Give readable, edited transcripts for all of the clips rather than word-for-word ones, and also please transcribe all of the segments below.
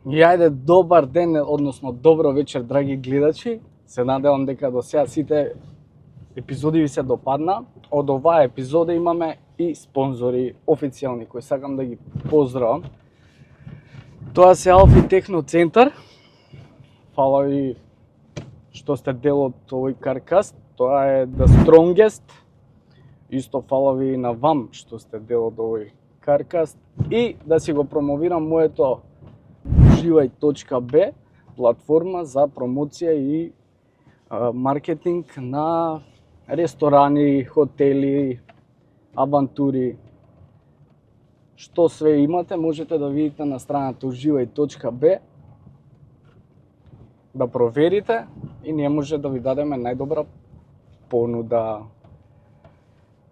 И ајде, добар ден, односно добро вечер, драги гледачи. Се надевам дека до сега сите епизоди ви се допадна. Од оваа епизода имаме и спонзори официјални кои сакам да ги поздравам. Тоа се Алфи Техно Центар. Фала ви што сте дел од овој каркаст. Тоа е The Strongest. Исто фала ви на вам што сте дел од овој каркаст. И да си го промовирам моето Уживај.б, платформа за промоција и маркетинг на ресторани, хотели, авантури. Што све имате, можете да видите на страната Уживај.б, да проверите и ние може да ви дадеме најдобра понуда.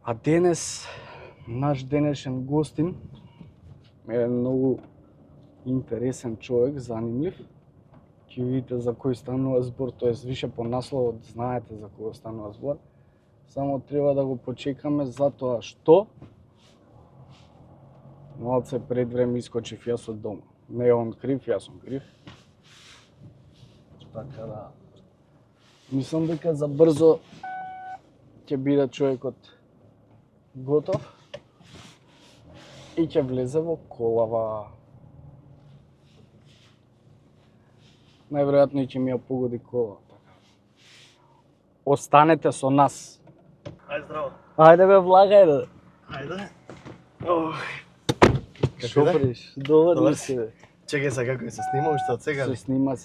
А денес, наш денешен гостин е многу интересен човек, занимлив. Ќе видите за кој станува збор, тоест више по насловот знаете за кој станува збор. Само треба да го почекаме затоа што малце пред време искочив јас од дома. Не е он крив, јас сум крив. Така да мислам дека за брзо ќе биде човекот готов и ќе влезе во колава. Најверојатно и ќе ми ја погоди кола. Останете со нас. Ајде, здраво. Ајде бе, влагај да. Ајде. Што правиш? Добар Добар ли си. си бе? Чекај сега како се снима уште од сега. Се снима,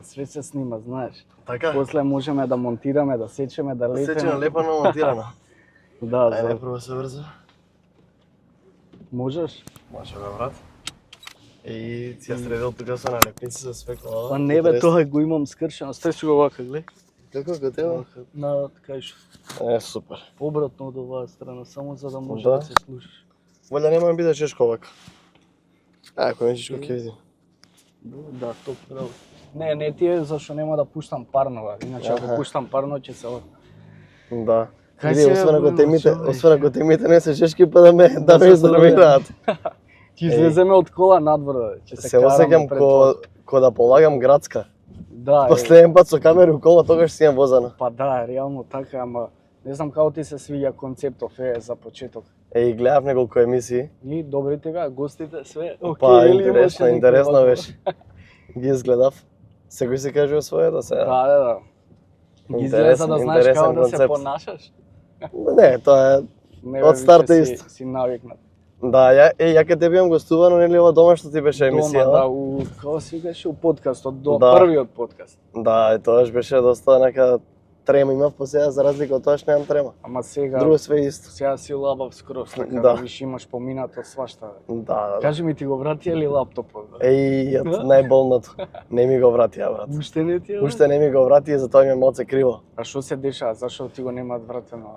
све се снима, знаеш. Така? После можеме да монтираме, да сечеме, да лепиме. Сечено лепано монтирано. Да, Ајде прво се брзо. можеш? Може бе, брат. И си ја средил тука со налепници за све кола. Па не бе, тоа го имам скршено. Сте си го вака, гледај. Како го тева? На кај Супер. обратно од оваа страна, само за да може Да. да се слушаш. Валја нема да биде чешко вака. Ако не чешко ќе видим. Да, топ право. Не ти е зашто нема да пуштам парнова. Иначе ако пуштам парно ќе се Да. Кај Види, се освен ако темите не се чешки, па да ме изнервираат. Ќе излеземе од кола надвор, ќе се Се караме осеќам пред. ко да полагам градска. Да, Последен пат со камери у кола, тогаш си имам возана. па да, реално така, ама не знам како ти се свиѓа концептов за почеток. И гледав неколку емисии. И добри тега, гостите све Па или интересно, имаше интересно некој беше. Ги изгледав. Секој си кажува своето сега. Да. Ги изгледа да знаеш интересен како да се концепт. понашаш. Не, тоа е. Не, Од старта више исто. си навикнат. Да, ја ке тебе имам гостувано, нели ова дома што ти беше емисија? Дома, да, како си беше у подкастот, Да. првиот подкаст. Да, и тоаш беше доста нека трема имав, по сега за разлика од тоаш немам трема. Ама сега Друго све исто. сега си лабав скроз, така Да. виш имаш поминато свашта. Да. Кажи ми, ти го вратија ли лаптопот? Еј, најболното. Не ми го вратија, брат. Уште не ти е? Уште не ми го врати и затоа ми е малце криво. А што се дешава? Зашо ти го немаат вратено?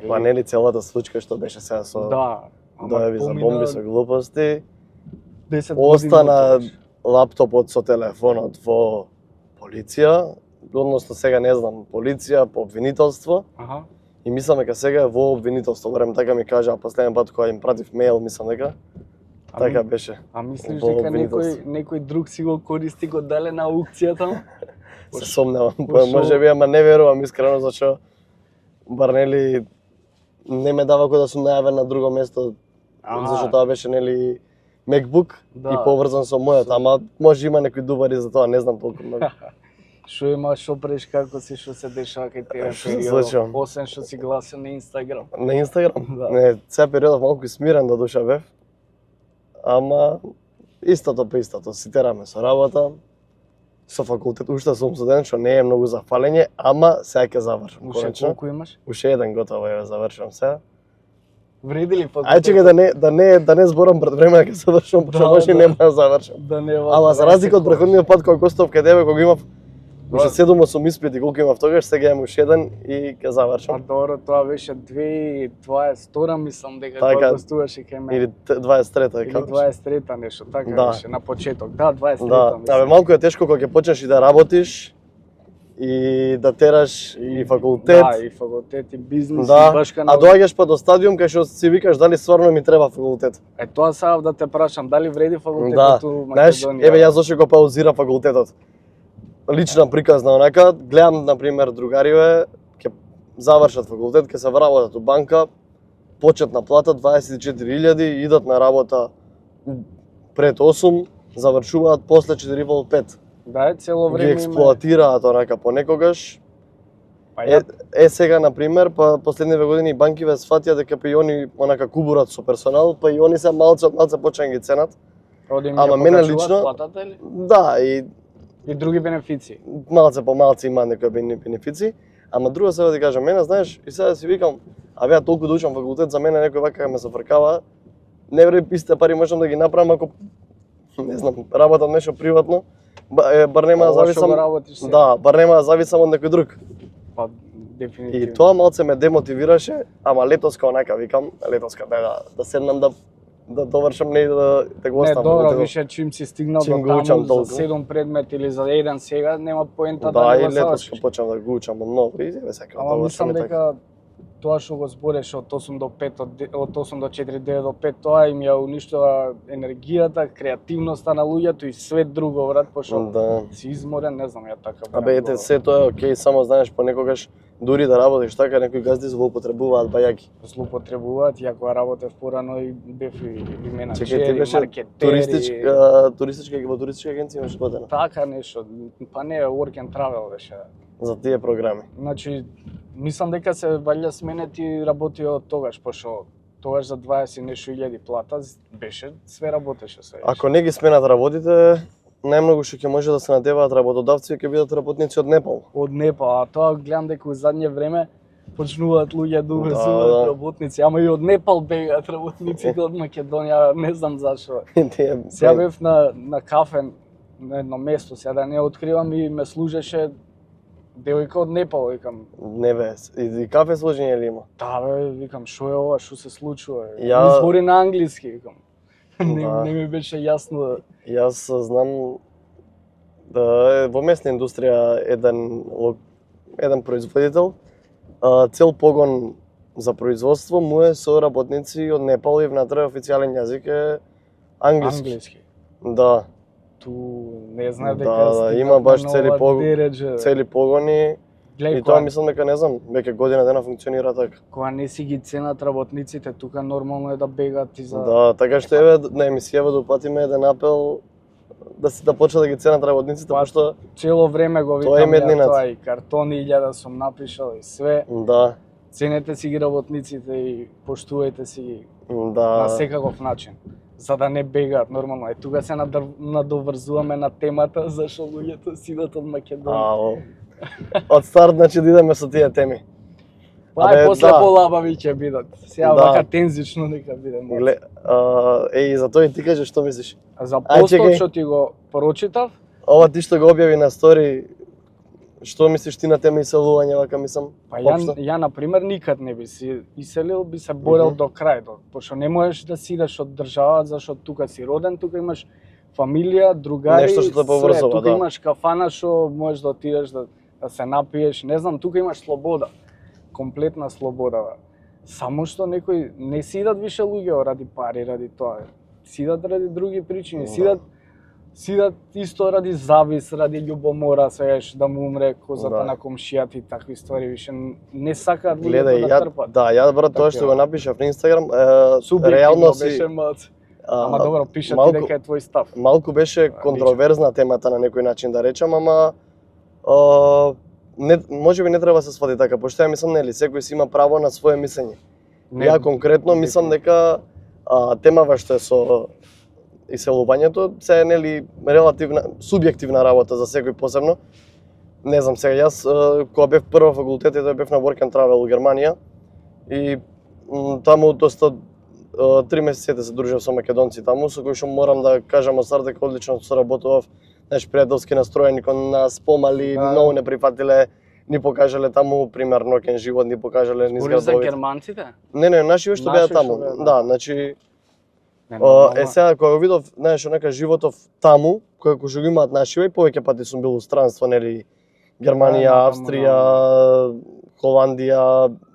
Па нели целата случка што беше сега со Да. дојави за бомби со глупости. 10 години Остана отидеш. лаптопот со телефонот во полиција, односно сега не знам, полиција по обвинителство. Аха. И мислам дека сега е во обвинителство, барем така ми кажа, последен пат кога им пратив мејл, мислам дека така беше. А мислиш Во дека обвинителство. некој друг си го користи, го дале на аукцијата? Се сомневам, Пошо- можеби, ама не верувам искрено, зашто бар нели не ме дава кој да сум најавен на друго место, зашто тоа беше нели MacBook Да. и поврзан со мојот, ама може има некои дубари за тоа, не знам толку многу. Што има, што преш, како си, што се дешава кај тебе Што се периодот, случува? освен што си гласен на Инстаграм. На Инстаграм? Да. Не, цеја периодов малку смирен до душа бев. Ама истото по истото, си тераме со работа, со факултет, уште сум студент, што не е многу за фалење, ама сега ќе завршам. Уште Конечно. колку имаш? Уште еден готово ја завршам сега. Вреди ли Ај чекај да не зборам пред време дека завршам, Да, пошто може да. нема да завршам. Да не Ама за разлика од претходниот пат кога гостов кај тебе, кога имав уште 7-8 испити колку имав тогаш, сега имам уште еден и ќе Па завршам. добро, тоа беше 2022 мислам дека Така, кога гостуваше кај мене. Или 23-та, Или како? 23-та нешто, така Да. беше на почеток. Да, 23-та Да, мислам. абе малку е тешко кога ќе почнеш и да работиш и да тераш и факултет. Да, и факултет, и бизнес, Да, и башка а доаѓаш па до стадиум кај што си викаш дали стварно ми треба факултет. Тоа сакав да те прашам, дали вреди Да, факултетот у знаеш, Македонија? еве јас зашто го паузира факултетот. Лична приказна онака, гледам на пример другариве ќе завршат факултет, ќе се вработат у банка, почетна плата 24.000, идат на работа пред 8, завршуваат после 4,5. Да, цело Ги време експлоатираат онака понекогаш. Па Сега на пример, па последниве години банкиве сфатија дека па и они онака кубурат со персонал, па и они се малце почнаа ги ценат. Ама мене лично платата или? Да, И други бенефиции. малце по малце има некои бенефиции, ама друго се да ти кажам, мене знаеш, и сега си викам, а ја толку да учам факултет, за мене некој вака ме се фркава, не вреди истите пари можам да ги направам ако не знам, работам нешто приватно, бар нема да зависам. Да, бар нема да зависам од некој друг. Па дефинитивно. И тоа малце ме демотивираше, ама летоска онака викам, летоска да седнам да довршам не да го Не, оставам. добро, више чим си стигнал Чим го до учам таму толку. за 7 предмет или за еден сега, нема поента Да, да и го летоска завршиш. почнам да го учам многу и еве сега Ама мислам дека тоа што го збореш од 8 до 5, од 8 до 4, 9 до 5, тоа им ја уништува енергијата, креативноста на луѓето и све друго, брат, пошто Да. си изморен, не знам, ја така Абе, ете, се тоа е окей, само знаеш понекогаш дури да работиш така, некои газди злоупотребуваат бајаки. злоупотребуваат, ја кога работев порано и бев и менаџер, Чекај, ти и беше маркетери. во туристичка агенција имаш година Така нешто, па не, work and travel беше. за тие програми. Значи, мислам дека се валја сменети работи од тогаш, пошто тогаш за 20 нешто илјади плата беше, све работеше се. Ако не ги сменат работите, најмногу што ќе може да се надеваат работодавци ќе бидат работници од Непал. Од Непал, а тоа гледам дека во задње време почнуваат луѓе да увезуваат Да. работници, ама и од Непал бегаат работниците од Македонија, не знам зашо. Тие Сега бев на кафе на едно место, сега да не откривам и ме служеше девојка од Непал, викам. не бе, и кафе сложење ли има? Да бе, викам, шо е ова, шо се случува? Ја- Ми збори на англиски, викам. Да. Не ми беше јасно. Јас знам да е во месна индустрија еден производител, цел погон за производство му е со работници од Непал и внатре официјален јазик е англиски. Англиски. Да, Ту не знаев Да, дека да, стигнавме има баш на цели ова дереџе. цели погони Гледај, и тоа мислам дека не знам, веќе година дена функционира така. кога не си ги ценат работниците, тука нормално е да бегат и за... Да, така што еве на емисијава да упатиме еден апел да почне да ги ценат работниците, Па, пошто Цело време го Тоа е викам ја меднината. тоа и картони 1000 сум напишал и све. да, Ценете си ги работниците и поштувајте си ги на да, секаков начин, за да не бегаат нормално. Тука се надоврзуваме на темата зашо луѓето си идат од Македонија. ало. Од старт значи да идеме со тие теми. Па Абе, и после да. полабави ќе бидат. Сега Да. вака тензично нека биде. Гле, и за тоа и ти кажеш што мислиш? За Ај, постот чекај. што ти го прочитав, Ова ти што го објави на стори, што мислиш ти на тема иселување, вака мислам? па ја, општо? ја на пример никад не би се иселил, би се борел Мгм. до крај, пошто не можеш да си идеш од држава зашто тука си роден, тука имаш фамилија, другари, Нешто што те све. поврзува, Тука да. имаш кафана што можеш да отидеш да се напиеш, не знам, тука имаш слобода. Комплетна слобода. Бе. Само што некои не си идат више луѓе ради пари, ради тоа. Си идат ради други причини, Да. си идат исто ради завис, ради љубомора, сееш да му умре козата Да. на комшијата и такви ствари, више не сакаат Гледај, луѓето да трпат. брат, тоа што Така. го напишав на Инстаграм, Субјективно реално си беше малце. Ама добро, пиша ти малку- дека е твој став. малку беше Да, контроверзна темата на некој начин да речам, ама не, можеби не треба да се свади така, пошто ја мислам нели секој си има право на свое мислење. Ја конкретно мислам дека темава што е со иселувањето се е нели релативна субјективна работа за секој посебно. Не знам сега јас кога бев прва факултет и бев на work and travel у Германија и таму доста 3 месеци се дружев со македонци таму со кои што морам да кажам од старт дека одлично соработував, знаеш, пријателски настроени кон нас, помали, Да. многу не прифатиле, ни покажале таму пример ноќен живот, ни покажале низ Збориш за градовите. германците? Не, наши што Наши беа што таму. беа, да. Да, значи Не, нормално. сега кога го видов, знаеш, онака животов таму, кој што го имаат нашиве, и повеќе пати сум бил у странство, нели, Германија, Да, Австрија, Холандија,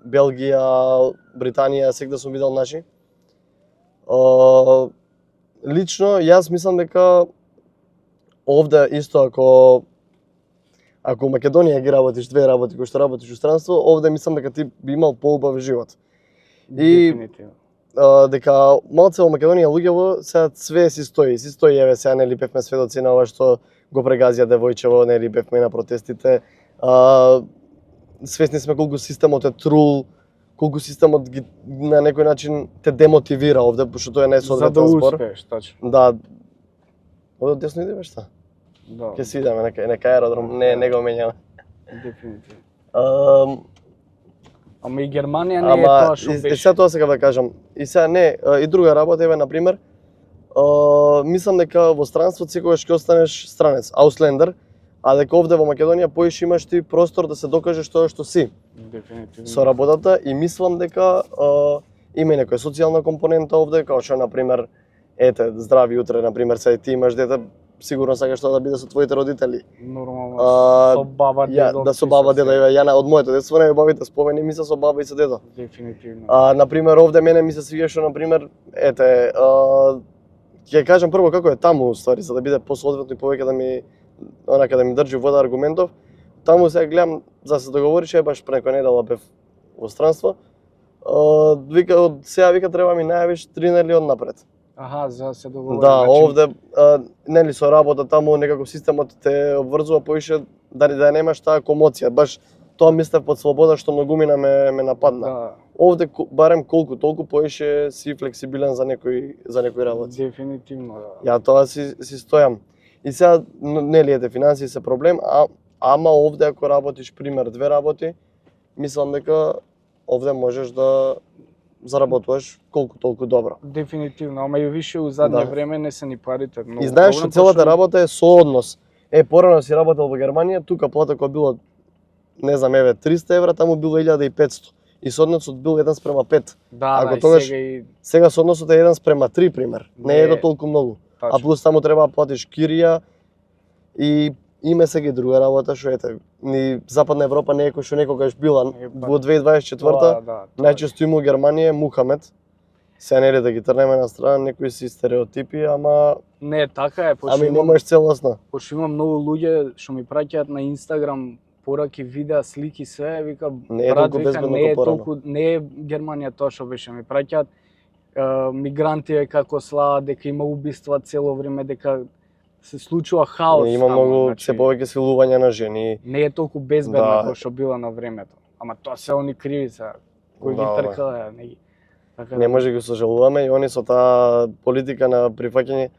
Белгија, Британија, сегде сум видел наши. Лично, јас мислам дека овде исто ако у Македонија ги работиш две работи кои што работиш у странство, овде мислам дека ти би имал поубав живот. И Дефинитивно. дека малце во Македонија луѓево сега све си стои, еве сега нели бевме сведоци на ова што го прегазија девојчево, нели бевме на протестите. Свесни сме колку системот е трул, колку системот ги на некој начин те демотивира овде, пошто тоа е За да најсоодветен збор. успееш, точно. Да. Од десно идеме шта? Да, Ќе си идеме нека аеродром, не го менјаме. дефинитивно. Ама и Германија не е Ама тоа што и беше. сега тоа сакам да кажам. И сега не, и друга работа еве на пример, мислам дека во странството секогаш ќе останеш странец, ауслендер, а дека овде во Македонија поиш имаш ти простор да се докажеш тоа што си Дефинитивно. со работата и мислам дека има и некоја социјална компонента овде, како што на пример ете здрави утре на пример сега ти имаш дете, сигурно сакаш тоа да биде со твоите родители. Нормално. А, Со баба, дедо. Да со баба, дедо, еве ја од моето детство не бабите спомени ми се со баба и со дедо. Дефинитивно. На пример овде мене ми се свиѓа што на пример ете ќе кажам прво како е таму уствари за да биде посоодветно и повеќе да ми држи вода аргументов. Таму сега гледам за да се договорише баш преку недела бев во странство. Вика сега треба ми најавиш 3 недели однапред. Аха, за се договори. Да, овде нели со работа таму некако системот те обврзува поише да немаш таа комоција, баш тоа мислев под слобода што многумина ме нападна. Да, Овде барем колку толку поише си флексибилен за некои работи. дефинитивно, да. Ја тоа си стојам. И сега нели ете финансии се проблем, ама овде ако работиш пример две работи, мислам дека овде можеш да заработуваш колку толку добро. Дефинитивно, ама и више у задње Да. време не се ни парите многу. И знаеш што проблем, целата пошто- работа е сооднос. Порано си работел во Германија, тука плата која било не знам еве 300 евра, таму било 1500. И соодносот бил 1:5. Да, ако да, и тогаш- сега и Сега соодносот е 1:3 пример. Не е Не. до толку многу. А точно. плюс таму треба да платиш кирија и има сега и друга работа што ете ни Западна Европа не е кој што некогаш била Не, па, во 2024 Тоа, да, тоа е. најчесто има у Германија Мухамед. Се нели да ги трнеме на страна некои си стереотипи, ама Не, така е, пошто ами имам- немаш целосно. пошто има многу луѓе што ми праќаат на Инстаграм пораки, видеа, слики, све, вика, Не е брат, толку вика, безбедно не е како порано. толку, не е Германија тоа што беше, ми праќаат мигранти како слава, дека има убиства цело време, дека се случува хаос. Има таму, многу значи, се повеќе силувања на жени. не е толку безбедна Да. како што била на времето. Ама тоа се они кривица кои ги Да, тркале, не ги. Така Не може да ги сожалуваме и они со таа политика на прифаќање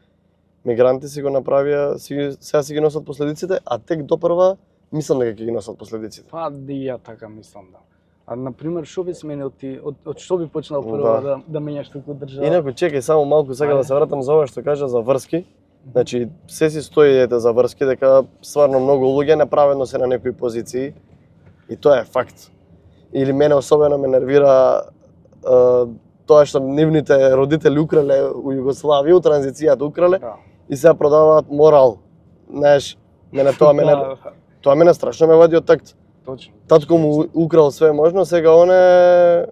мигранти си го направија, сега си ги носат последиците, а тек допрва мислам дека ќе ги носат последиците. Па и ја така мислам, да. А на пример што би сменил ти, од што би почнал прво да менјаш како држава? Инаку чекај само малку сега Ајде. да се вратам за ова што кажа за врски. Значи се си стои ете за врски дека стварно многу луѓе неправедно се на некои позиции и тоа е факт. Или мене особено ме нервира тоа што нивните родители украле у Југославија, у транзицијата украле Да. и сега продаваат морал. Знаеш, мене Да, тоа мене страшно ме вади од такт. точно. Татко му украл све можно, сега он е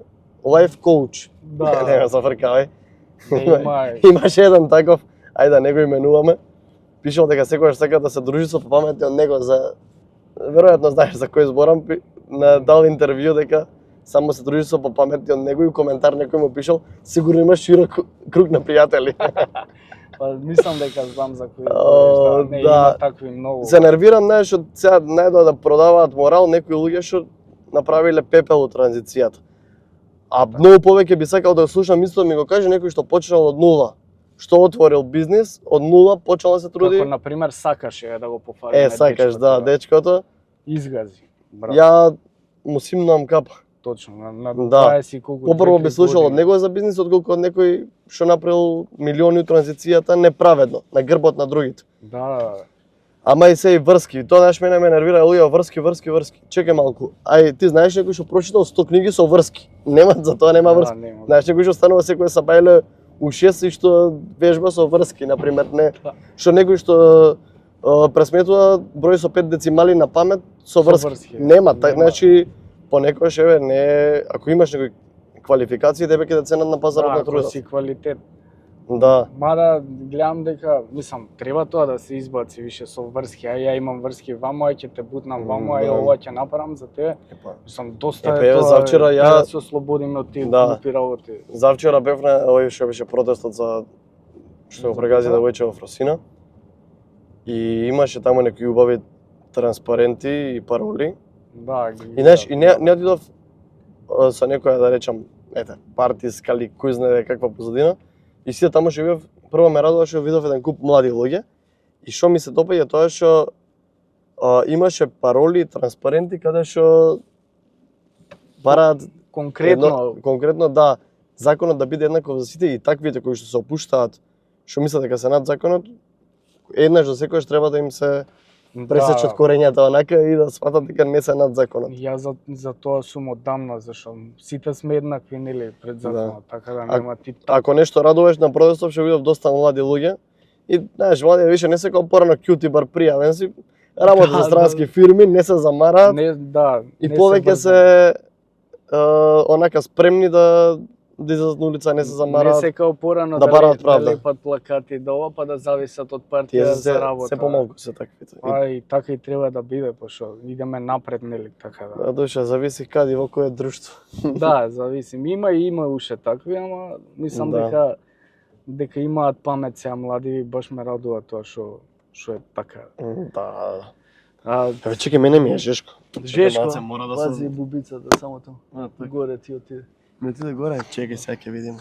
лайф коуч. Да. Не ме зафркавај. Не има. Имаше еден таков, ајде да не го именуваме, пишал дека секогаш сака да се дружи со попаметни од него за веројатно знаеш за кој зборам, дал интервју дека само се дружи со попаметни од него и у коментар некој му пишал сигурно имаш широк круг на пријатели. Па мислам дека знам за кој О, збориш, да. Не, да. има такви многу. Се нервирам, знаеш, од сега најдоа да продаваат морал некои луѓе што направиле пепел од транзицијата. А многу повеќе би сакал да слушам исто ми го каже некој што почнал од нула, што отворил бизнис, од нула почнал да се труди. Како на пример сакаше да го пофали. Сакаш, да, дечкото. Изгази. Брат, Ја му симнувам капа. точно на Да. 20 и колку. Попрво би 2-3 слушал од години. него за бизнис, отколку од некој што направил милиони у транзицијата неправедно, на грбот на другите. Да. Ама и се и врски. Тоа знаеш мене ме нервира луѓе врски. Чекај малку. Ај ти знаеш некој што прочитал 100 книги со врски. Нема за тоа нема врски. Да, нема. Знаеш некој што станува секој сабајле у 6 и што вежба со врски, на пример, не. Да. Што некој што пресметува број со 5 децимали на памет со Со врски. врски. Нема, Нема. значи понекогаш еве не ако имаш некои квалификации тебе ќе те ценат на пазарот на ако трудот. си квалитет. Да. Мада гледам дека, мислам, треба тоа да се избаци више со врски. Ја имам врски ваму, ќе те бутнам ваму, Да. ова ќе направам за тебе. Мислам, доста Епа, е еве, тоа. завчера ја- да се ослободиме од тие Да. глупи работи. Завчера бев на овој што беше протестот за што го прегази девојче во Фросина. И имаше таму некои убави транспаренти и пароли. Да, И знаеш, и не отидов со некоја да речам, ете, партиска или кој знае каква позадина. И сите таму што бев, прво ме радува што видов еден куп млади луѓе. И што ми се допаѓа тоа што имаше пароли и транспаренти каде што бараат конкретно да законот да биде еднаков за сите и таквите кои што се опуштаат, што мислат дека се над законот, еднаш за секогаш треба да им се пресечат корењата онака и да сватат дека не се над законот. Ја за тоа сум одамна, зашто сите сме еднакви, нели, пред законот, така да нема ти Ако нешто радуваш на протестот, што видов доста млади луѓе и знаеш, млади више не се како порано кјути бар пријавен си, работи за странски фирми, не се замараат не, да, и не повеќе се се онака спремни да излезат на улица, не се не замараат. се као порано да бараат правда. да лепат плакати да ова, па да зависат од Тие партија се за работа. се помалку се таквите. А и така и треба да биде, пошто идеме напред, нели, така да. Да, душа, зависи каде во кое друштво. Да, зависи. Има уште такви, ама мислам Да. дека имаат памет сега млади, баш ме радува тоа што е така. Да. А Еве чекај, мене ми е жешко. Жешко, малце, мора да пази се- бубицата само тоа. така. Горе ти отиде. Ме ти да горе, чекај сега ќе видиме.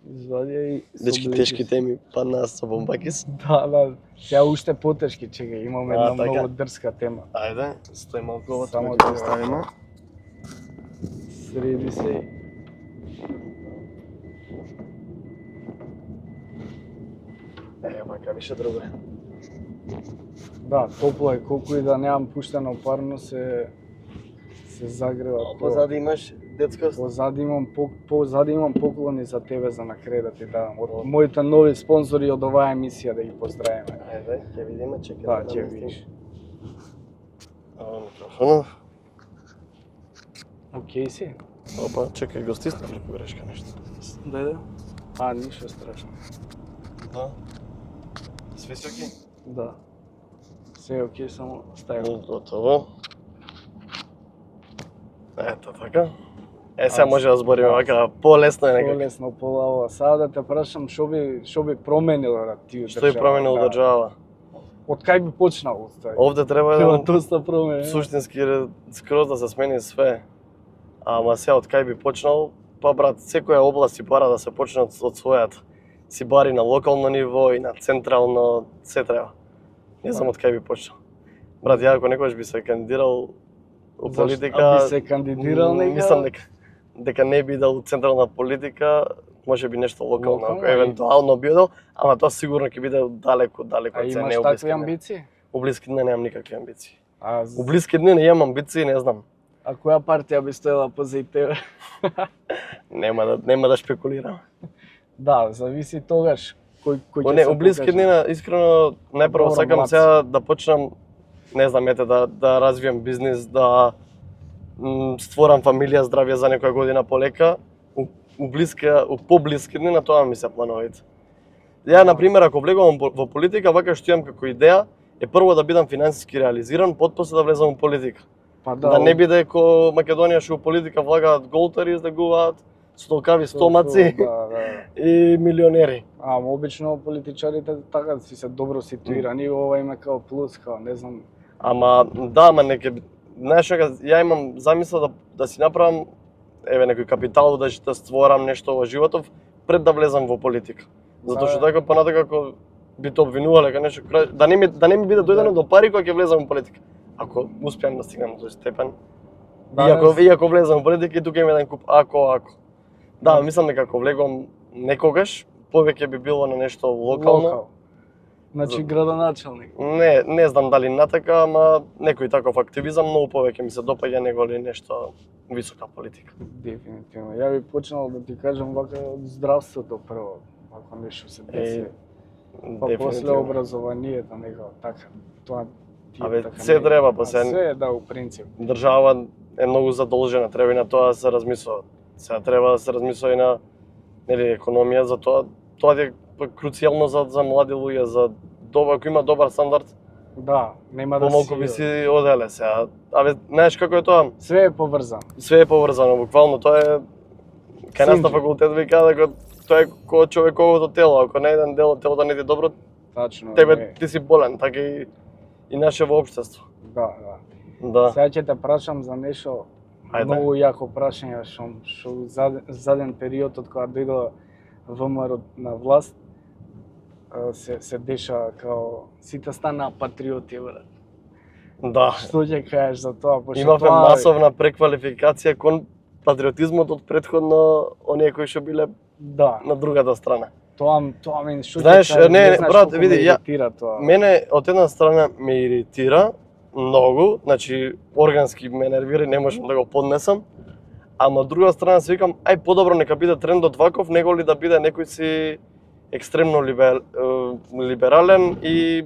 Извадија и Дечки собличи. тешки теми паднаа со бомбакис. Да, сега уште потешки, чекај, имаме една така. многу дрска тема. Ајде, стои малку ова Само да да оставиме. Среди се. Мака више друго е. Да, топло е, колку и да немам пуштено парно се загрева. Позади имаш детска Позади имам поклони за тебе за на крај да ти дадам. Од моите нови спонзори од оваа емисија да ги поздравиме. Ајде, ќе видиме, чекај. Да, ќе видиш. Ова микрофонот. Океј си? Опа, чекај, го стиснав ли погрешка нешто? Да. А, ништо страшно. Да. Све си окей? Да. Се океј, само ставам. Готово. Ето така. Сега може да збориме вака, полесно е некако. Полесно, полаво. Сега да те прашам што би променила ти Што и променило држава? Од кај би почнал устави? Овде треба Има еден доста промени. суштински скроз да се смени све. Ама сега од кај би почнал? Па брат, секоја област си бара да се почне од својата. Си бари на локално ниво и на централно, се треба. Не знам од кај би почнал. Брат, ја ако некојаш би се кандидирал у политика, А би се кандидирал нека? мислам дека не би идел у централна политика, може би нешто локално, Локално, ако евентуално би идел, ама тоа сигурно ќе биде далеко А од се, имаш не у такви блиски дни. амбиции? У блиски дни немам никакви амбиции. А, У блиски дни не имам амбиции, не знам. а која партија би стоела позади тебе? Нема да шпекулирам. Да, зависи тогаш кој ќе Не, се у блиски покаже. дни искрено најпрво Добро, сакам млад сега да почнам, не знам, ете да развијам бизнис, да створам фамилија, здравје за некоја година полека. У поблиски дни на тоа ми се плановите. Ја на пример ако влегувам во политика, вака што имам како идеја е прво да бидам финансиски реализиран, потпосле да влезам во политика. Па Да не биде ко Македонија што у политика влагаат голтари, излегуваат столкави стомаци Да. и милионери. Обично политичарите така си се добро ситуирани, ова има као плюс, као не знам. Ама неке знаеш дека ја имам замисла да си направам некој капитал да створам нешто во животов пред да влезам во политика. Затоа што така понатака ако би те обвинувале дека нешто да не ми биде дојдено до пари кога ќе влезам во политика. Ако успеам да стигнам до тој степен. И ако влезам во политика и тука има еден куп ако. Да, мислам дека ако влегувам некогаш, повеќе би било на нешто локално. Значи градоначалник. Не знам дали натака, ама некој таков активизам многу повеќе ми се допаѓа него ли нешто висока политика. Дефинитивно. Ја би почнал да ти кажам вака од здравството прво, ако нешто се деси. Па после Дефинитивно. образованието, него, така, тоа тие Абе, така се не- треба, па А се- се, да, у принцип. Држава е многу задолжена, треба и на тоа да се размислува. Сега треба да се размислува и на економија, за тоа е круцијално за млади луѓе, за ако има добар стандард, Да, нема да помалку би си оделе сега. Абе, знаеш како е тоа? Све е поврзано. Све е поврзано, буквално тоа е кај нас на Синџи. факултет вика дека тоа е како човековото тело, ако не еден дел од телото не ти е добро, Тачно. тебе не. ти си болен, така и наше во општество. Да, да. Да. Сега ќе те прашам за нешто Ајде. многу јако прашање што заден период од кога дојде ВМРО на власт се деша као сите стана патриоти, брат. Да. Што ќе кажеш за тоа? Пошто Имавме тоа масовна преквалификација кон патриотизмот од претходно оние кои што биле Да, на другата страна. тоа мене што Знаеш, ќе кажеш, не, знаеш брат, колку види, ме ја- иритира тоа. Мене од една страна ме иритира многу, значи органски ме нервира и не можам да го поднесам. Ама од друга страна се викам, ај подобро нека биде трендот ваков, него ли да биде некој си екстремно либерален и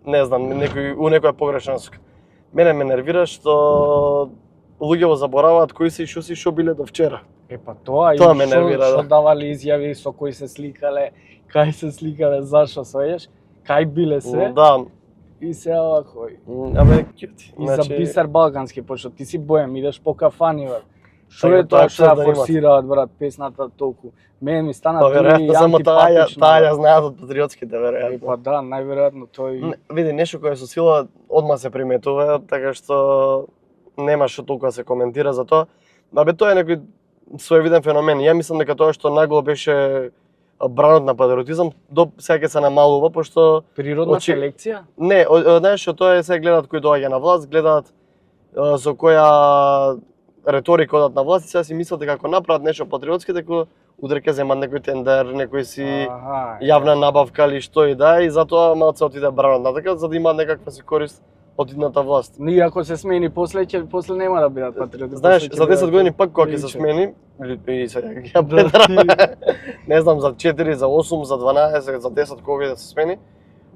не знам, у некоја погрешна насока. Мене ме нервира што луѓето забораваат кои се и што биле до вчера. Па тоа Тоа и ме нервира, што да. давале изјави со кои се сликале, кај се сликале, зашо сваѓаш, кај биле се Да, и се овако. абе, кјути. И за бисер балкански, пошто ти си боем, идеш по кафани, брат. Што Така, е тоа тоа што ја ќе занимат. форсираат, брат, песната толку? Мене ми стана Па дури веројатно само таа антипатично. ја знаат од патриотските Па веројатно. да, најверојатно тој Види, нешто кое со сила одма се приметува, така што нема што толку да се коментира за тоа. Абе тоа е некој своевиден феномен. Ја мислам дека тоа што нагло беше бранот на патриотизам, до сега ќе се намалува, пошто природна Очи- селекција. не, знаеш што тоа е, се гледаат кој доаѓа на власт, гледаат со која реторика одат на власт и сега си мислат дека ако направат нешто патриотски, дека утре ќе земат некој тендер, некој си Аха, јавна набавка или што и да е, и затоа малце отиде бранот натака, за да има некаква си корист од идната власт. Ние ако се смени после нема да бидат патриоти. Знаеш, после ќе за 10 бидат години пак кога ќе се личи. смени, или сега ја Да, предрам, не знам, за 4, за 8, за 12, за 10 кога да се смени,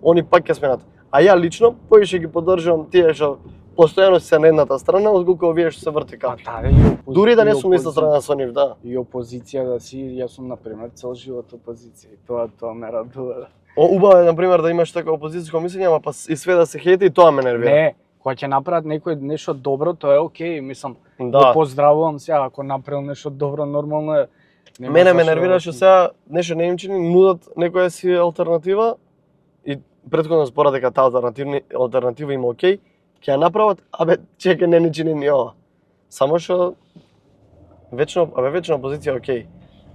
они пак ќе сменат. А ја лично поише ги поддржувам тие што постојано се на едната страна, отколку овие што се Па вертикални. да, и Дури да не и сум на иста страна со нив, да. И опозиција да си, јас сум на пример цел живот опозиција и тоа ме радува. Убаво е на пример да имаш така опозицијско мислење, ама па и све да се хети и тоа ме нервира. Не, кога ќе направат некој нешто добро, тоа е окей, мислам. Го Да. поздравувам сега ако направил нешто добро, нормално е. Нема Мене ме зашто- нервира што сега нешто немчини нудат некоја си алтернатива и претходно збора дека таа алтернатива има окей, ќе ја направат, абе чекај не ни чини ни ова. Само што вечна опозиција окей.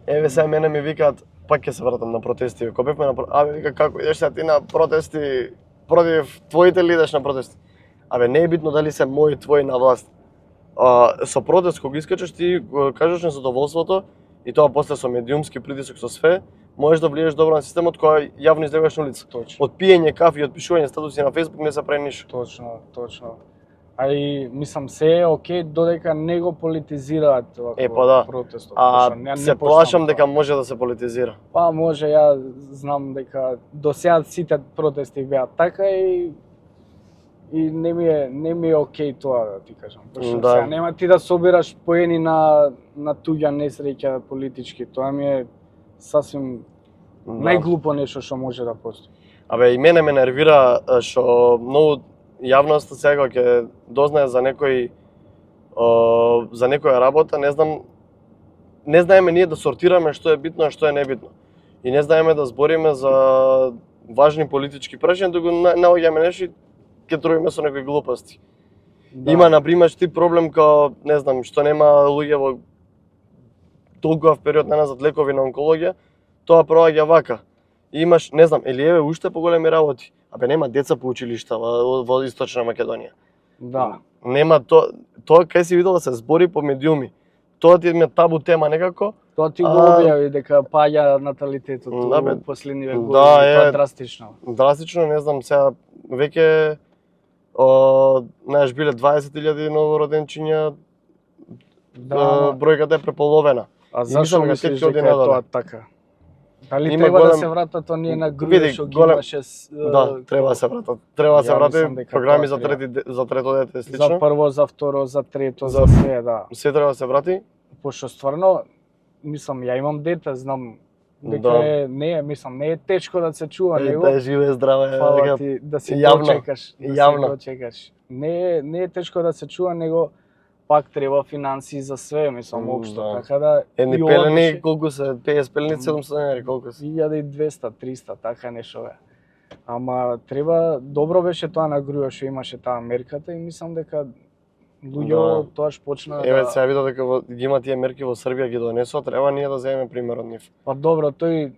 Еве сега мене ми викаат пак ќе се вратам на протести. Кога бевме на абе вика како идеш сега ти на протести против твоите ли идеш на протести? Абе не е битно дали се мои твои на власт. Со протест кога искачаш ти го кажеш незадоволството и тоа после со медиумски притисок со све, можеш да влиеш добро на системот кога јавно излегуваш на улица. Точно, Од пиење кафе и од пишување статуси на Facebook не се прави ништо. точно, точно. А и мислам се е окей додека не го политизираат овако Па да. протестот. А пошто не се поштам плашам тоа. дека може да се политизира. Па може, ја знам дека до сега сите протести беа така и не ми е окей тоа да ти кажам. Пошто Да. сега нема ти да собираш поени на туѓа несреќа политички. Тоа ми е сасвим Да. најглупо нешто што може да постои. Абе и мене ме нервира што многу јавноста сега ќе дознае за некоја работа, не знаеме ние да сортираме што е битно, а што е небитно. И не знаеме да збориме за важни политички прашања, туку наоѓаме нешто и ќе троиме со некои глупости. Да. Има на пример ти проблем као, не знам, што нема луѓе во толков период наназад лекови на онкологија, тоа проаѓа вака. И имаш, не знам, или еве уште поголеми работи. Абе нема деца по училишта во Источна Македонија. Да. Нема тоа кај си видел да се збори по медиуми. Тоа ти е табу тема некако. Тоа ти го А, објави дека паѓа наталитетот Да, бе. во последниве години. Да, Тоа е. е драстично. Драстично, не знам, сега веќе знаеш биле 20.000 новороденчиња, Да, бројката е преполовена. а и зашо мислам дека мислиш ќе оди дека е надоле. тоа така? Дали Има треба да голем- се вратат оние на гру Види, што ги голем- имаше Да, треба да се вратат. Треба да се Ја врати мислам дека програми тоа за треба. за трето дете и за слично. прво, за второ, за трето, За- за све, да. Се треба да се врати. Пошто стварно, мислам, ја имам дете, знам дека Да. не е тешко да се чува него. Да живее здраве, Фала дека ти да си јавно, дочекаш, да јавно. си дочекаш. Не е тешко да се чува, него пак треба финансии за све, мислам, општо, Да. така да едни и пелени, одеше колку се 50 пелени 700 денари, колку се? 1200, 300, така нешто бе. Ама треба, добро беше тоа на грујо што имаше таа мерката и мислам дека луѓето тоаш почна Еве да... сега видов дека ги има тие мерки во Србија ги донесоа, треба ние да земеме пример од нив. Па добро, тој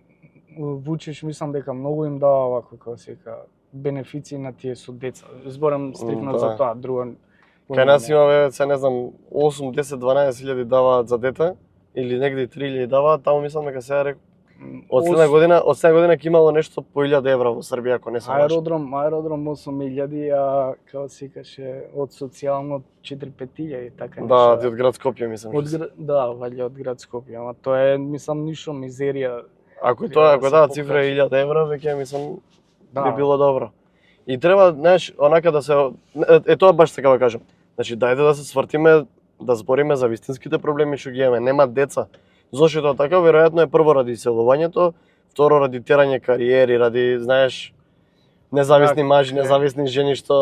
Вучиш мислам дека многу им дава овако како се вика бенефиции на тие со деца. Зборам стрикно Да. за тоа, друго. Кај нас имаме, се не знам, 8, 10, 12 илјади даваат за дете или негде 3 илјади даваат, таму мислам дека сега од следна година ќе имало нешто по 1000 евра во Србија, ако не се лажам. Аеродром 8000, а како се викаше од социјално 4-5 така нешто. Да, ти од град Скопје мислам. Да, валја од град Скопје, ама тоа е мислам ништо мизерија. Ако Треба да ако се таа цифра е покаже. 1000 евра, веќе мислам Да. би било добро. И треба, знаеш, онака да се тоа баш така да кажам. Значи дајте да се свртиме, да збориме за вистинските проблеми што ги имаме. Нема деца. Зошто тоа така? Веројатно е прво ради иселувањето, второ ради терање кариери, ради, знаеш, независни Така мажи, е. независни жени што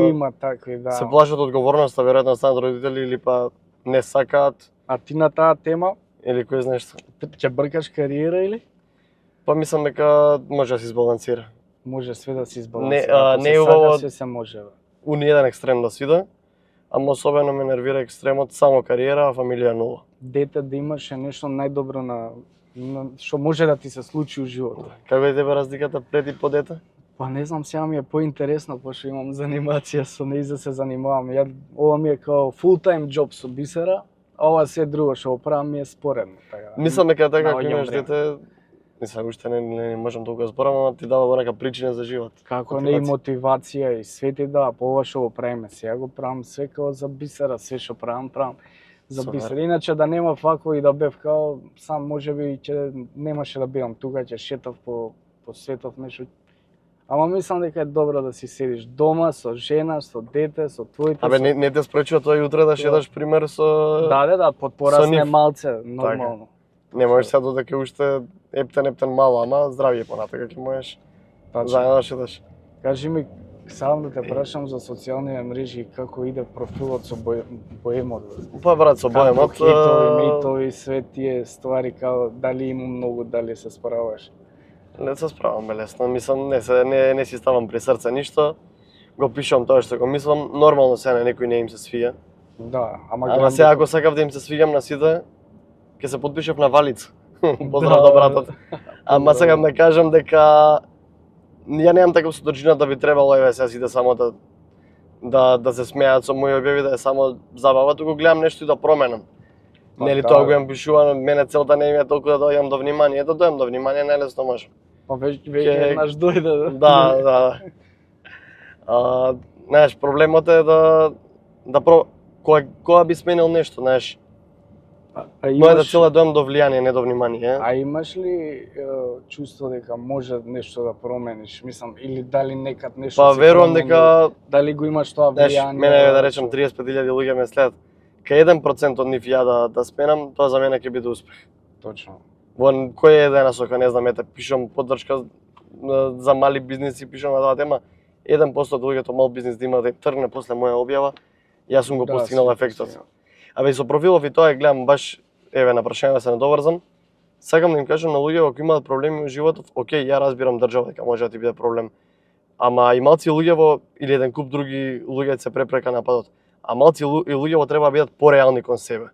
Има такви, да. се плашат одговорноста, веројатно станат родители или па не сакаат, А ти на таа тема или кој знаеш што. ќе бркаш кариера или? Па мислам дека може да се избалансира. Може све да се Не, избалансира. Ако не се е убаво- сака, све се може. Бе. У ниеден екстрем да свида, ама особено ме нервира екстремот само кариера, а фамилија нула. Дете да имаш е нешто најдобро што може да ти се случи у животот. Како е тебе разликата пред и по дете? Па не знам, сега ми е поинтересно, пошто имам занимација со неј да се занимавам. Ова ми е као full time job со бисера, а ова се друго што го правам ми е споредно. Така. Мислам дека така ако наоѓам имаш време. дете, мислам уште не можам толку да зборам, ама ти дава нека причина за живот. Како не и мотивација и све ти да, по ова што го правиме сега го правам све као за бисера, све што правам за Супер. бисера. Иначе да нема фако и да бев као сам можеби ќе немаше да бидам тука, ќе шетав по светот нешто. Ама мислам дека е добро да си седиш дома со жена, со дете, со твоите. Абе не те спречува тоа утре да шедаш пример со Да, под порасне нив. малце, нормално. Не можеш сега додека уште ептен мало, ама здравје понатака ќе можеш Тачно. заедно да шедаш. Кажи ми, сам да те прашам за социјалните мрежи, како иде профилот со боемот. Па брат со боемот. Хейтови, мейтови, све тие ствари, као дали има многу, дали се справаш. Не се справам лесно, мислам не си ставам при срце ништо. Го пишам тоа што го мислам, нормално сега на некој не им се свија. Да, Ама сега ако сакав да им се свиѓам на сите, ќе се подпишав на Валица. Поздрав Да. до братот. Ама сакам да кажам дека ја немам таков содржина да би требало еве сега сите само да се смеат со мои објави, да е само забава, туку гледам нешто и да променам. Па Нели да, тоа го да. имам пишувано, мене целта не е толку да дојдам до внимание, да дојдам до внимание најлесно може. Па веќе Ке- еднаш дојде. Да. Знаеш, проблемот е кога би сменил нешто, знаеш. Мојата цел е да дојдам до влијание, не до внимание. А имаш ли чувство дека може нешто да промениш? Мислам, или дали некад нешто Па се верувам промени, дека, дали го имаш тоа знаеш, влијание? мене да речем 35.000 луѓе ме следат. Кај 1% од нив ја да сменам, тоа за мене ќе биде успех. Точно. Во која е една насока, не знам, ете, пишам поддршка за мали бизниси, пишам на таа тема. 1% од луѓето мал бизнис да има да им тргне после моја објава, јас сум го Да, постигнал си, ефектот. си. Абе и со профилов и тоа гледам баш, еве на прашање да се надоврзам. Сакам да им кажам на луѓе ако имаат проблеми во животот, окей, ја разбирам држава дека може да ти биде проблем. Ама и малци луѓево или еден куп други луѓе се препрека на патот. А малци луѓево треба да бидат пореални кон себе.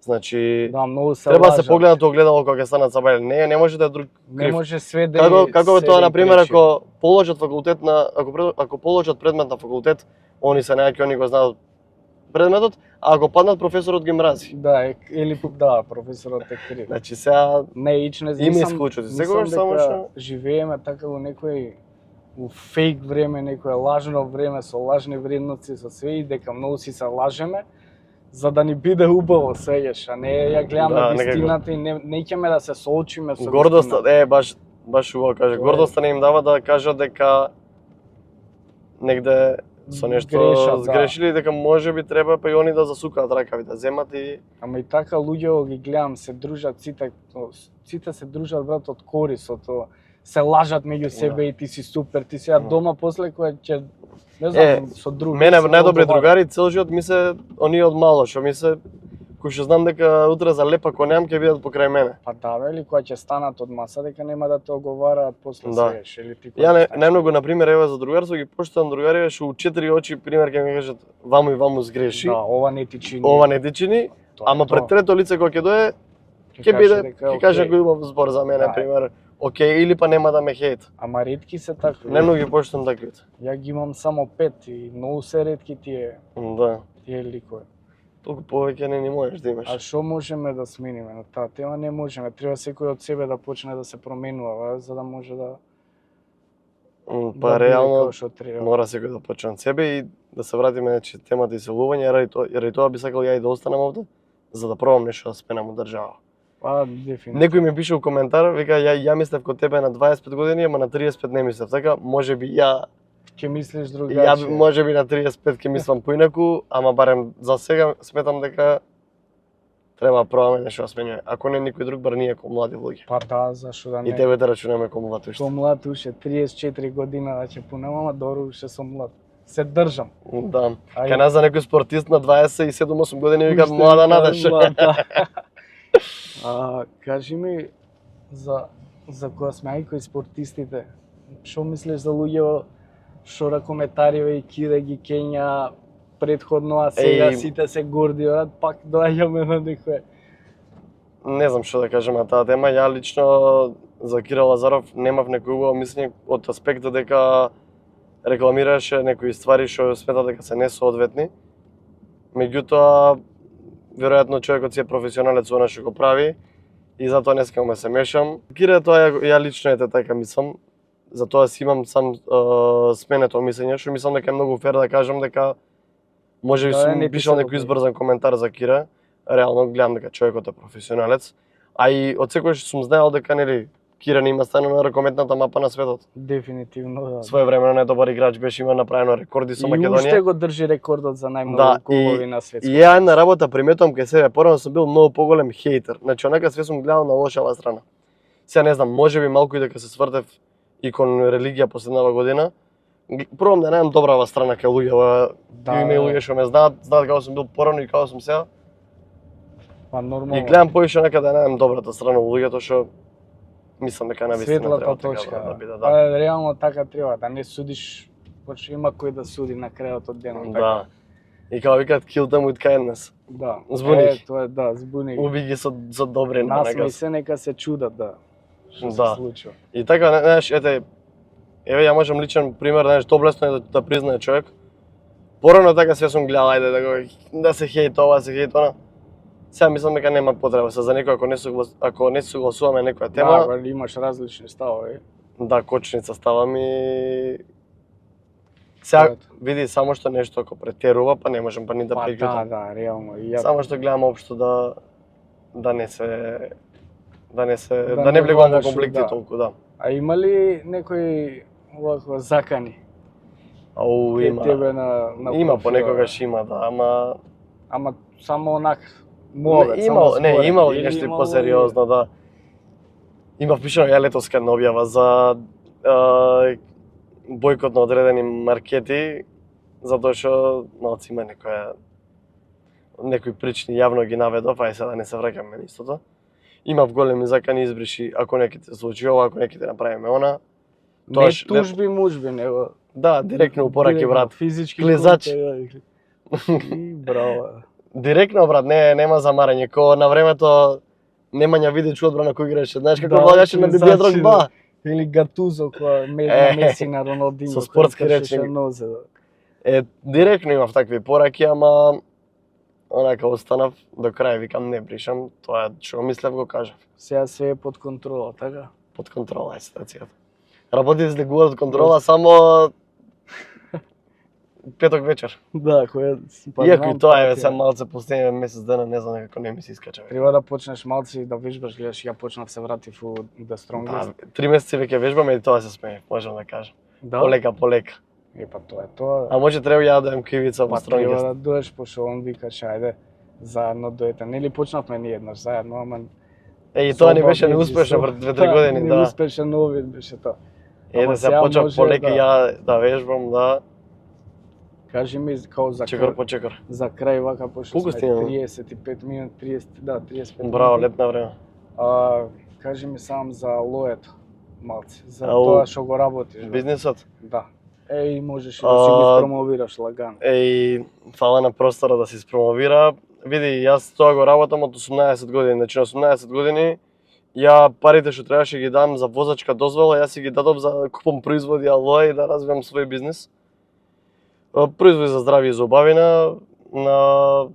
Значи, Да, многу се треба да се лажат. погледнат во огледало кога ќе станат сабајле. Не може да е друг Не крив. може све да Како е се тоа да на им пример пречи. ако положат факултет на ако положат предмет на факултет, они се најаки, они го знаат предметот, а ако паднат професорот ги мрази. Да, или да, професорот е крив. Значи сега Не, ичне има исклучоци. Секогаш само што живееме така во некој у фейк време, некое лажно време со лажни вредности, со све и дека многу си се лажеме, за да ни биде убаво, свеѓаш, а не ја гледаме Да, вистината и не ќеме да се соочиме со Гордоста, вистината. баш убаво каже. Тоа е. Гордоста не им дава да кажат дека негде со нешто Грешат, да. сгрешили, дека можеби треба па и они да засукаат ракави, да земат и Ама и така луѓе ги гледам, се дружат сите се дружат брат од корисото, се лажат меѓу себе и ти си супер, ти сега дома после кој ќе не знам со други. мене се најдобри одговарат. другари цел живот ми се оние од мало, што ми се кои што знам дека утре за лепа кој немам ќе бидат покрај мене. Па да, вели, кога ќе станат од маса, дека нема да те оговараат после Да. свееш, или ти Ја ќе станеш. најмногу на пример еве за другарство ги поштам другари што у 4 очи пример ќе ми кажат ваму и ваму сгреши. Да, ова не ти чини. Ова не ти чини, Тоа е ама тоа. пред трето лице кога ќе дое ќе каже биде дека ќе е каже окей. кој убав збор за мене Да. пример. Океј или па нема да ме хејт. Ама ретки се такви. Најмногу ги поштам таквите. Ја ги имам само 5 и многу се ретки Да. тие ликови. Толку повеќе не можеш да имаш. А што можеме да смениме на таа тема? Не можеме. Треба секој од себе да почне да се променува, за да може да Па да биде реално како што треба. мора секој да почне од себе и да се вратиме значи темата иселување, ради тоа би сакал ја и да останам овде за да пробам нешто да спенам у држава. Па дефинитивно. Некој ми пише у коментар, вика ја мислев кон тебе на 25 години, ама на 35 не мислев. Така, можеби ја Ќе мислиш другачие. можеби на 35 ќе мислам поинаку, ама барем за сега сметам дека треба да пробаме нешто да смениме. Ако не никој друг, бар ние како млади луѓе. Па да, зашо да не. И тебе да рачунаме како млад уште. Со млад уште 34 година да ќе пунам, ама добро уште сум млад. Се држам. Да. Ај, Кај нас за некој спортист на 27-8 години викаат уште млада викам надаш. млад, да. Кажи ми за кога сме ај кои спортистите. Што мислиш за луѓе што ракометариве и кида ги кења претходно, а сега Еј. сите се горди, брат, пак доаѓаме на некое. Не знам што да кажам на таа тема. Ја лично за Кира Лазаров немав некој убаво мислење од аспекта дека рекламираше некои ствари што смета дека се несоодветни. Меѓутоа, веројатно човекот си е професионалец во она што го прави и затоа не сакам да се мешам. Кира тоа ја лично ете така мислам. Затоа си имам сам сменето мислење, што мислам дека е многу фер да кажам дека можеби Да, сум не ти пишал се некој добри. избрзан коментар за Кира. Реално гледам дека човекот е професионалец, а и од секојаш сум знаел дека нели Кира не има стано на ракометната мапа на светот. Дефинитивно, да. Своевремено најдобар играч беше, има направено рекорди со И уште Македонија. го држи рекордот за најмногу Да, голови на светот. И ја една работа приметувам кај себе, порано сум бил многу поголем хейтер. Значи онака све сум гледал на лошава страна. Сега не знам, можеби малку и дека се свртев и кон религија последнава година. Пробам да најдам добрава страна кај луѓе, Да, има и луѓе што ме знаат како сум бил порано и како сум сега. па нормално. И гледам поише онака да најдам добрата страна у луѓето што мислам дека навистина Светлата треба така точка. да биде, да. Па реално така треба, да не судиш, почне има кој да суди на крајот од денот. така. Да. И како викаат kill them with kindness. Да. Збуни ги. Тоа е, да, збуни ги. Уби ги со добрина. Насмеј се, нека се чудат, да. Што Да. се случува. И така, знаеш, ете, еве ја можам личен пример, знаеш, доблесно е да признае човек. Порано така све сум гледал, ајде да се хејт ова, да се хејт она. Сега мислам дека нема потреба се за некој ако не согласуваме некоја тема, Да, имаш различни ставови. да кочница ставам и сега Тоа е. види само што нешто ако претерува, па не можам па ни да Па да, приклучам. да, реално. И ја Само што гледам општо да не Да не влегувам во влагаш, конфликти да. толку, да. А има ли некои оваква закани Ау, кај има. тебе на Има профила? понекогаш има, да, ама Ама само онак мовет, имал, само не, зборен. имал Или нешто и имало посериозно, да. Има впишано ја летоска една објава за бојкот на одредени маркети, затоа што малци има некои причини јавно ги наведов, ај сега да не се враќаме на истото. Имав големи закани избриши, ако неки те случи ова, ако неки те направиме она. Не Тоаш, тужби, мужби, него Да, директно упораки, директно, брат. Физички Клизач. контакт, да. И браво. Директно, брат, нема замарање. Ко на времето Немања Видич одбрана кој играше. Знаеш како Да, влагаше на Дидија клизачи, Дрогба? Или Гатузо која Е, Меси на Роналдиньо. со спортски кој трчаше речник. нозе, да. Директно имав такви пораки, ама онака останав до крај, викам не бришам, тоа што мислев го кажав. Сега све е под контрола, така? Под контрола е ситуацијата. Работите излегуваат од контрола, само петок вечер. Да, која Иако и тоа е патија. се малце последниве месец дена, не знам некако не ми се искача. Треба да почнеш малци да вежбаш, гледаш, ја почнав се вратив у The Strongest. Да, 3 месеци веќе вежбаме и тоа се смее, можам да кажам. Да? Полека, полека. Па тоа е тоа. А може треба ја да дадем кривица во Па треба Strongest. да доеш, пошто он викаше, ајде, заедно дојдете. Нели почнавме ние еднаш заедно, ама... И тоа не беше Соба, неуспешно со- пред 2-3 години, да. Неуспешен овид беше тоа. Да Ама се сега почнав може полека да- ја да вежбам, да, Кажи ми, као за чекор по чекор. за крај вака, пошто Колку сме стигнаме? 35 минути, 30, да, 35 Браво, минути. летна време. Кажи ми сам за лоето, малце, за Ау, тоа што го работиш. бе. Бизнисот. Да. Еј, можеш и да си го испромовираш лаган. Еј, фала на простора да се испромовира. Види, јас тоа го работам од 18 години, значи на 18 години ја парите што требаше ги дам за возачка дозвола, јас си ги дадов за да купам производи алоe и да развивам свој бизнис. Производи за здравје и за убавина, на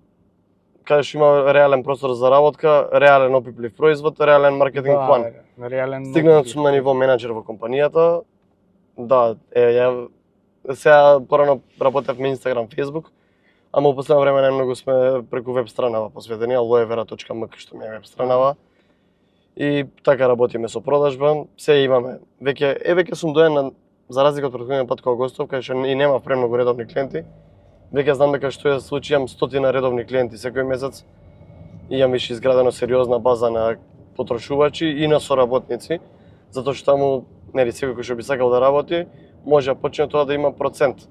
каде што има реален простор за работка, реален опиплив производ, реален маркетинг план. Реален. Стигнат сум на ниво менаџер во компанијата. Да, ја сега порано работевме Instagram, Facebook, ама во последно време најмногу сме преку веб странава посветени, aloevera.mk што ми е веб странава. И така работиме со продажба. Се имаме веќе сум доен на, за разлика од претходниот пат кога гостов, кај што и нема премногу редовни клиенти. Веќе знам дека што е случај, имам 100 редовни клиенти секој месец. И имам више изградено сериозна база на потрошувачи и на соработници, затоа што таму нели секој кој што би сакал да работи, може да почне тоа да има процент.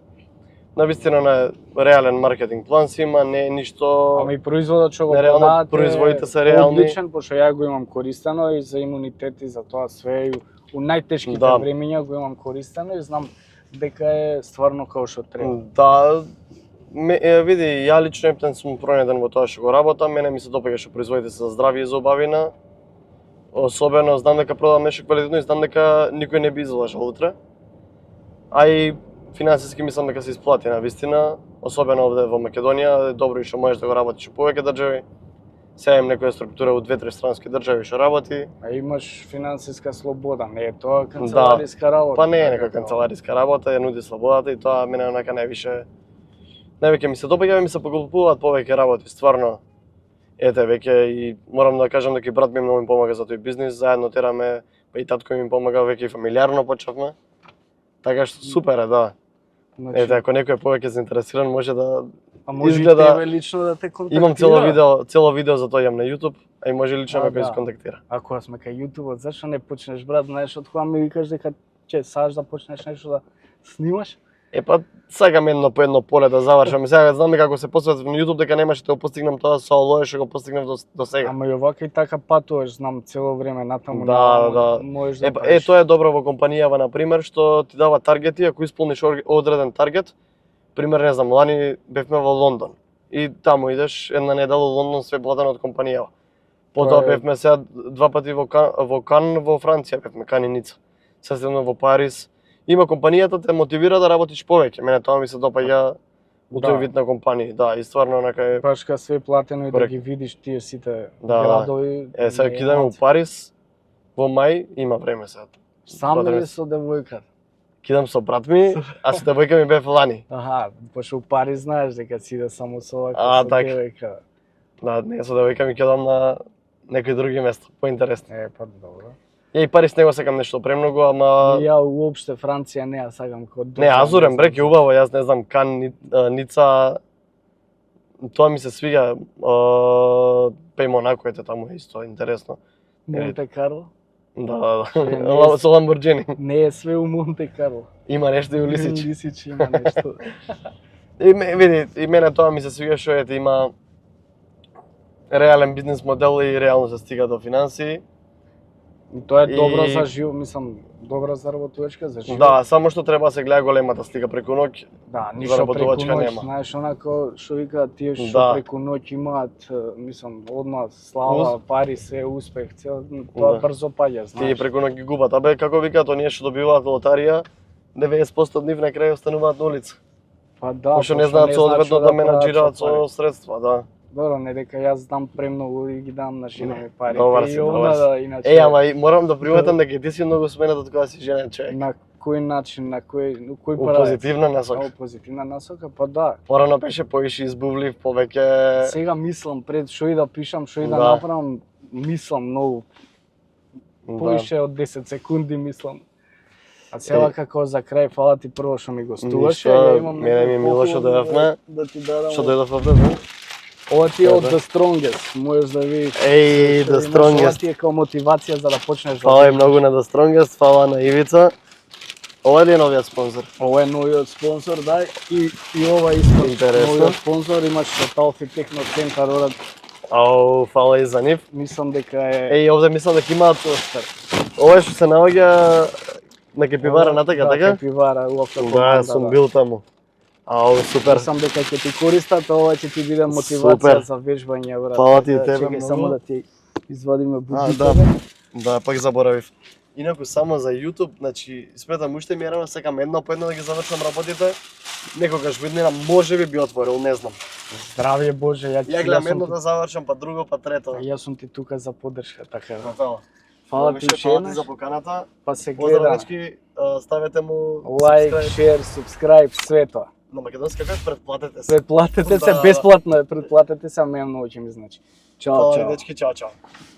Навистина на реален маркетинг план си има, не е ништо. Ами производот што го Нереално, продавате производите се реални. Одличен, пошто ја го имам користено и за имунитет и за тоа све. И у најтешките Да. времиња го имам користено и знам дека е стварно како што треба. Да, види, ја лично ептен сум пронеден во тоа што го работам, мене ми се допаѓа што производите се за здравје и за убавина. Особено знам дека продавам нешто квалитетно и знам дека никој не би излажал утре. А и финансиски мислам дека се исплати на вистина, особено овде во Македонија, е добро и што можеш да го работиш во повеќе држави. Сега имам некоја структура во 2-3 странски држави што работи. А имаш финансиска слобода, не е тоа канцелариска работа. Па не е така нека канцелариска работа, ја нуди слободата и тоа мене онака највеќе ми се допаѓа, ми се покупуваат повеќе работи, стварно. Ете, веќе и морам да кажам дека и брат ми многу ми помага за тој бизнис, заедно тераме, па и татко ми помага, веќе и фамилиарно почнавме. Така што супер е, да. Значи, Ете, ако некој е повеќе заинтересиран, може да а може изгледа- и тебе лично да те контактира. имам цело видео за тоа имам на YouTube, а и може лично А, некој да. се контактира. Ако сме кај YouTube, зашто не почнеш, брат, знаеш, од кога ми викаш дека ќе саш да почнеш нешто да снимаш? Па сакам едно по едно поле да завршам. Сега знам дека ако се посветам на YouTube дека немаше да го постигнам тоа со алоe што го постигнав до сега. Ама и овака и така патуваш, знам, цело време натаму. Да, наваму, да. Можеш да Тоа е добро во компанијава на пример што ти дава таргети, ако исполниш одреден таргет. Пример, не знам, лани бевме во Лондон и таму идеш една недела во Лондон све платено од компанијава. Потоа Тоа е- бевме сега 2 пати во Кан во Франција, бевме Кан и Ница. Сега сте во Париз. Има компанијата те мотивира да работиш повеќе. Мене тоа ми се допаѓа у Да. тој вид на компании. Да, и стварно онака е. Баш кога све платено и да Корект. ги видиш тие сите Да, градови. Сега не е кидаме у малце. Париз во мај, има време сега. Сам Платено или е. со девојка? Кидам со брат ми, а со девојка ми бев лани. Аха, пошто у Париз знаеш дека си иде само со овака, А, со така. девојка. Да, не со девојка ми кидам на некои други места, поинтересно. Па добро. Ја и Париз не го сакам нешто премногу, ама Ја уопште Франција не ја сакам како не, Азурен брег е убаво, јас не знам, Кан, Ница, тоа ми се свига, па и Монако ете таму е исто интересно. Монте Карло? Да, Е, да, не, со Ламборджини. Не е све у Монте Карло. Има нешто и у Лисич. Лисич има нешто. Види, и мене тоа ми се свига што ете има реален бизнес модел и реално се стига до финансии. И тоа е добро И- за живот, мислам, добра заработувачка за живот. Да, само што треба да се гледа големата слика преку ноќ. Да, ништо преку заработувачка ноќ, нема. знаеш, онако што викаат тие што Да. преку ноќ имаат, мислам, одма слава, пари, се успех, цел тоа Да. брзо паѓа, Тие знаеш. преку ноќ ги губат. Абе, како викаат, оние што добиваат лотарија, 90% од нив на крај остануваат на улица. Па да, Пошто не знаат соодветно што да прават менаџираат со пари. со средства, да. Добро, не дека јас знам премногу и ги дам на жена ми пари. Добар И си, она, добар си. да, иначе. Ама и морам да приметам дека ти си многу сменат од кога си женен човек. На кој начин, на кој У правец? позитивна насока. У позитивна насока, па да. Порано беше поише избувлив, повеќе Сега мислам пред што и да пишам, што и да Да. направам, мислам многу. да. Поише од 10 секунди мислам. А сега како за крај, фала ти прво што ми гостуваше. Ништо, ја имам мене ми е мило што похвално дојавме. Да ти дадам. Што дојдов овде, да? Ова ти е од Да. The Strongest, можеш да видиш. Еј, Што The имаш, Strongest. Ова ти е као мотивација за да почнеш да Фала и многу на The Strongest, фала на Ивица. Ова е новиот спонзор. Ова е новиот спонзор, да, и ова исто. Интересно. Новиот спонзор имаш Total Техно Центар, ора Ау, фала и за нив. мислам дека е Еј, овде мислам дека имаат Остар. ова е што се наоѓа на кепивара натака, така? Кепивара, уапта Да, сум бил таму. Ау, супер. Мислам дека ќе ти користат, ова ќе ти биде мотивација Супер. за вежбање, брат. Фала ти и Така, тебе чекај многу. само да ти извадиме А, бубите. да. Да, пак заборавив. Инаку само за YouTube, значи, испретам уште мерено, сакам едно по едно да ги завршам работите. Некогаш во иднина можеби би отворил, не знам. Здравје Боже, Ја гледам сум едно ти- да завршам, па друго, па трето. Јас сум ти тука за поддршка, така да. Фала. Фала ти уште Фала ти еднаш, за поканата. па се Поздрав, гледа. дечки, ставете му Лайк, subscribe. шер, субскрайб, свето. На македонски како предплатете се. Предплатете се, Да. бесплатно е, предплатете се, а мене многу ќе ми значи. Чао, Фала, чао. дечки, чао, чао.